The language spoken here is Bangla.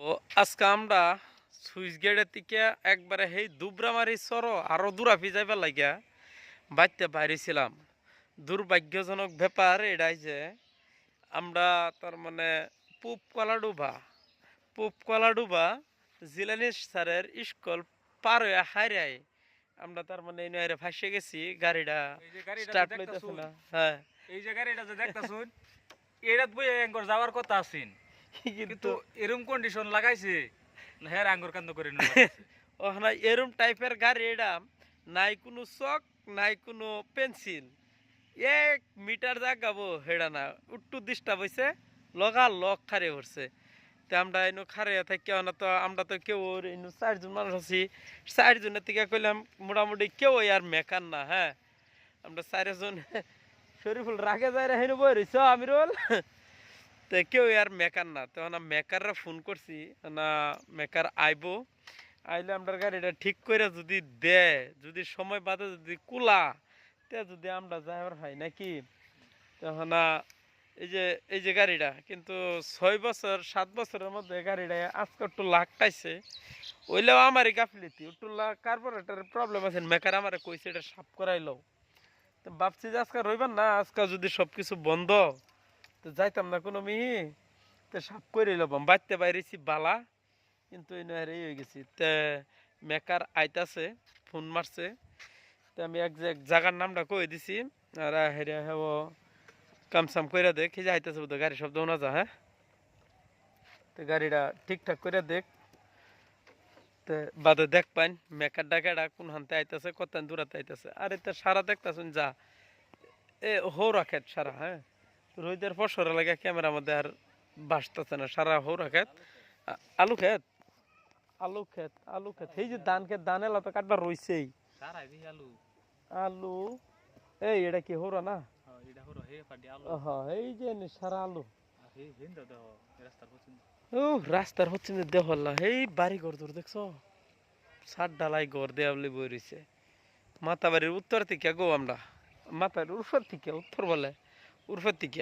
ও আজকে আমরা সুইচ গেটের থেকে একবারে সেই দুবরামারি সরো আরো দূরাফি যাইবার লাগিয়া বাইতে বাইরেছিলাম। দুর্ভাগ্যজনক ব্যাপার এটাই যে আমরা তার মানে পূব কলাডুবা জিলানি স্যারের স্কুল পার হয়ে হারাই আমরা তার মানে এই নয় ফাঁসে গেছি। গাড়িটা এই যে গাড়িটা যে স্টার্ট লইতেছে দেখতাছুন, না। হ্যাঁ, এই যে গাড়িটা যে দেখতাছুন, এরাত বই আঙ্গুর যাওয়ার কথা আছেন, কিন্তু কিন্তু এরম কন্ডিশন লাগাইছে না হ্যাঁ আঙ্গুর কান্দ করে নিয়ে যাচ্ছে। ওখানে এরম টাইপের গাড়ি এটা নাই কোনো চক নাই কোনো পেন্সিল 1 মিটার জাগাবো হেডা না উট্টু ডিস্টার্ব হয়েছে লগা লগ খারে উঠছে। তে আমরা এনু খারে থাকি না তো আমরা তো কেউ এনু 4 জন মানুষ আছি। 4 জনের থেকে কইলাম মোটামুটি কেউ আর মেকার না। হ্যাঁ, আমরা 4 জন শরীফুল রাগে যায় রে হেনু বই রইছ আমিরুল তে কেউ আর মেকার না। তখন মেকাররা ফোন করছি না, মেকার আইবো, আইলে আমরা গাড়িটা ঠিক করে যদি দেয়, যদি সময় বাদে যদি কুলা তে যদি আমরা যাইবার হয় নাকি। তখন এই যে গাড়িটা কিন্তু 6 বছর 7 বছরের মধ্যে গাড়িটা আজকে একটু লাখটাইছে। ওইলেও আমারই গাফিলিতি একটু কার্বোরেটরের প্রবলেম আছে। মেকার আমারে কইছে এটা সাফ করাইলো। তো ভাবছি যে আজকে রইবার না, আজকে যদি সবকিছু বন্ধ তো যাইতাম না কোনো মিহি, তো সাফ করে লবাম বাইতে বাইরেছি বালা। কিন্তু এই নয় হয়ে গেছি তে মেকার আইতাছে, ফোন মারছে। তো আমি এক জায়গার নামটা কই দিছি আর হেরে হ্যাঁ কামসাম কইরা দেখ এই যে আইতাছে বোধ গাড়ি শব্দ না যা। হ্যাঁ, তো গাড়িটা ঠিকঠাক করে দেখ তে বাদে দেখ পাইন মেকার ডাকাটা কোন হানতে আইতাছে কত দূরাতে আইতাছে। আর এটা সারা দেখতাছুন যা এ হৌরা খেত সারা। হ্যাঁ, রোদের ফসরা লাগে ক্যামেরার মধ্যে আর বাসতেছে না, সারা হৌরা খেত আলু খেত আলু খেত এই যে ধান খেত ধান এলা তো কাটবার রইছেই। সারাই দি আলু, আলু এই এটা কি হৌরা না? এটা হলো হে পাডি আলু, এই যে সারা আলু। আর হে হেন দাও রাস্তার পছন্দ। ও রাস্তার হচ্ছে না দেহল্লা এই বাড়ি ঘর দূর দেখছো, সাত ডালাই ঘর দেয়াবলি বই রয়েছে। মাতাবাড়ির উত্তর থেকে গো আমরা, মাতাবাড়ির উত্তর থেকে উত্তর বলে উর্ফের থেকে